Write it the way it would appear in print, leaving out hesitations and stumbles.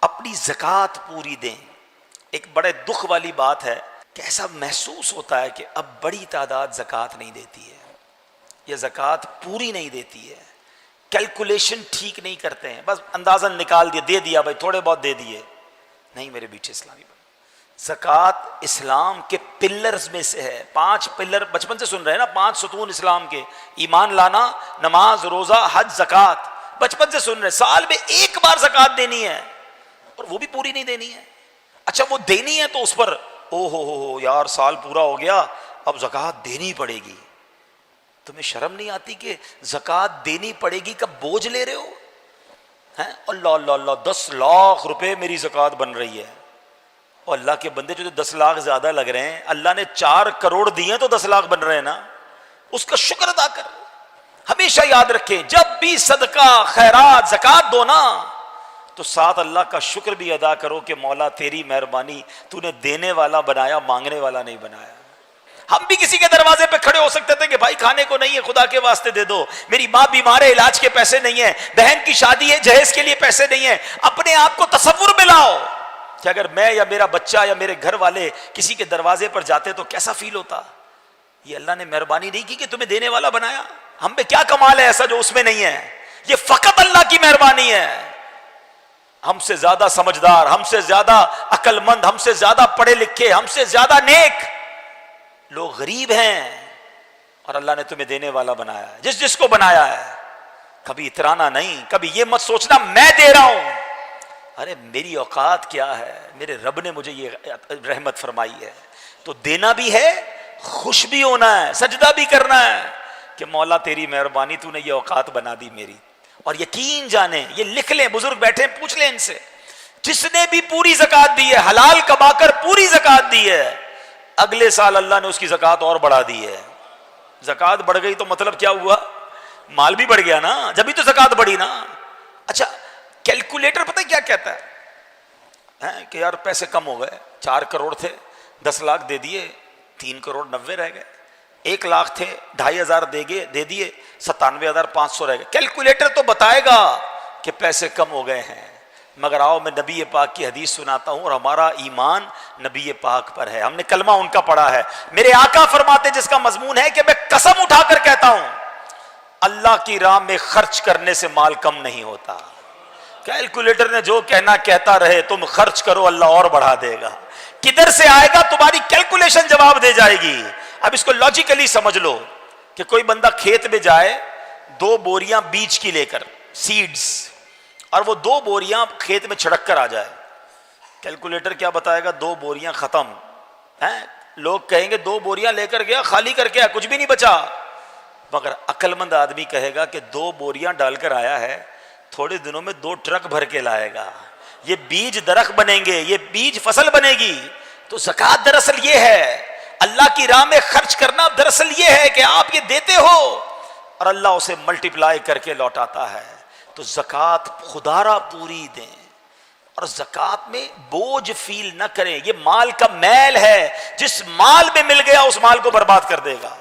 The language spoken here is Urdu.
اپنی زکوٰۃ پوری دیں. ایک بڑے دکھ والی بات ہے کہ ایسا محسوس ہوتا ہے کہ اب بڑی تعداد زکوٰۃ نہیں دیتی ہے یا زکوٰۃ پوری نہیں دیتی ہے, کیلکولیشن ٹھیک نہیں کرتے ہیں, بس اندازن نکال دیا, دے دیا بھائی, تھوڑے بہت دے دیے. نہیں میرے بیٹے اسلامی بھائی, زکوٰۃ اسلام کے پلرز میں سے ہے. 5 پلر بچپن سے سن رہے ہیں نا, 5 ستون اسلام کے, ایمان لانا, نماز, روزہ, حج, زکوٰۃ, بچپن سے سن رہے. سال میں ایک بار زکوٰۃ دینی ہے اور وہ بھی پوری نہیں دینی ہے. اچھا وہ دینی ہے تو اس پر او ہو یار سال پورا ہو گیا اب زکوٰۃ دینی پڑے گی. تمہیں شرم نہیں آتی کہ زکوٰۃ دینی پڑے گی کا بوجھ لے رہے ہو؟ اللہ اللہ اللہ, 10 لاکھ روپے میری زکوٰۃ بن رہی ہے. اور اللہ کے بندے جو 10 لاکھ زیادہ لگ رہے ہیں, اللہ نے 4 کروڑ دیے تو 10 لاکھ بن رہے ہیں نا, اس کا شکر ادا کر. ہمیشہ یاد رکھیں جب بھی صدقہ خیرات زکوٰۃ دو نا تو ساتھ اللہ کا شکر بھی ادا کرو کہ مولا تیری مہربانی, تو نے دینے والا بنایا, مانگنے والا نہیں بنایا. ہم بھی کسی کے دروازے پہ کھڑے ہو سکتے تھے کہ بھائی کھانے کو نہیں ہے, خدا کے واسطے دے دو, میری ماں بیمار ہے, علاج کے پیسے نہیں ہیں, بہن کی شادی ہے, جہیز کے لیے پیسے نہیں ہیں. اپنے آپ کو تصور میں لاؤ کہ اگر میں یا میرا بچہ یا میرے گھر والے کسی کے دروازے پر جاتے تو کیسا فیل ہوتا. یہ اللہ نے مہربانی نہیں کی کہ تمہیں دینے والا بنایا. ہم پہ کیا کمال ہے ایسا جو اس میں نہیں ہے؟ یہ فقط اللہ کی مہربانی ہے. ہم سے زیادہ سمجھدار, ہم سے زیادہ عقل مند, ہم سے زیادہ پڑھے لکھے, ہم سے زیادہ نیک لوگ غریب ہیں اور اللہ نے تمہیں دینے والا بنایا ہے. جس کو بنایا ہے کبھی اترانا نہیں, کبھی یہ مت سوچنا میں دے رہا ہوں, ارے میری اوقات کیا ہے, میرے رب نے مجھے یہ رحمت فرمائی ہے تو دینا بھی ہے, خوش بھی ہونا ہے, سجدہ بھی کرنا ہے کہ مولا تیری مہربانی, تو نے یہ اوقات بنا دی میری. اور یقین جانیں, یہ لکھ لیں, بزرگ بیٹھے پوچھ لیں ان سے, جس نے بھی پوری زکوٰۃ دی ہے, حلال کما کر پوری زکوٰۃ دی ہے, اگلے سال اللہ نے اس کی زکوٰۃ اور بڑھا دی ہے. زکوٰۃ بڑھ گئی تو مطلب کیا ہوا؟ مال بھی بڑھ گیا نا, جبھی تو زکوٰۃ بڑھی نا. اچھا کیلکولیٹر پتہ کیا کہتا ہے کہ یار پیسے کم ہو گئے, 4 کروڑ تھے, 10 لاکھ دے دیے, 3 کروڑ 90 رہ گئے, 1 لاکھ تھے, 2,500 دے دیے, 97,500 رہ گئے. کیلکولیٹر تو بتائے گا کہ پیسے کم ہو گئے ہیں, مگر آؤ میں نبی پاک کی حدیث سناتا ہوں اور ہمارا ایمان نبی پاک پر ہے, ہم نے کلمہ ان کا پڑھا ہے. میرے آقا فرماتے جس کا مضمون ہے کہ میں قسم اٹھا کر کہتا ہوں اللہ کی راہ میں خرچ کرنے سے مال کم نہیں ہوتا. کیلکولیٹر نے جو کہنا کہتا رہے, تم خرچ کرو اللہ اور بڑھا دے گا. کدھر سے آئے گا تمہاری کیلکولیشن جواب دے جائے گی. اب اس کو لاجیکلی سمجھ لو کہ کوئی بندہ کھیت میں جائے 2 بوریاں بیج کی لے کر, سیڈز, اور وہ 2 بوریاں کھیت میں چھڑک کر آ جائے, کیلکولیٹر کیا بتائے گا؟ 2 بوریاں ختم ہیں. لوگ کہیں گے 2 بوریاں لے کر گیا, خالی کر کے کچھ بھی نہیں بچا. مگر عقل مند آدمی کہے گا کہ 2 بوریاں ڈال کر آیا ہے, تھوڑے دنوں میں 2 ٹرک بھر کے لائے گا. یہ بیج درخت بنیں گے, یہ بیج فصل بنے گی. تو زکوٰۃ دراصل یہ ہے, اللہ کی راہ میں خرچ کرنا دراصل یہ ہے کہ آپ یہ دیتے ہو اور اللہ اسے ملٹیپلائی کر کے لوٹاتا ہے. تو زکوٰۃ خدا را پوری دیں اور زکوٰۃ میں بوجھ فیل نہ کریں. یہ مال کا میل ہے, جس مال میں مل گیا اس مال کو برباد کر دے گا.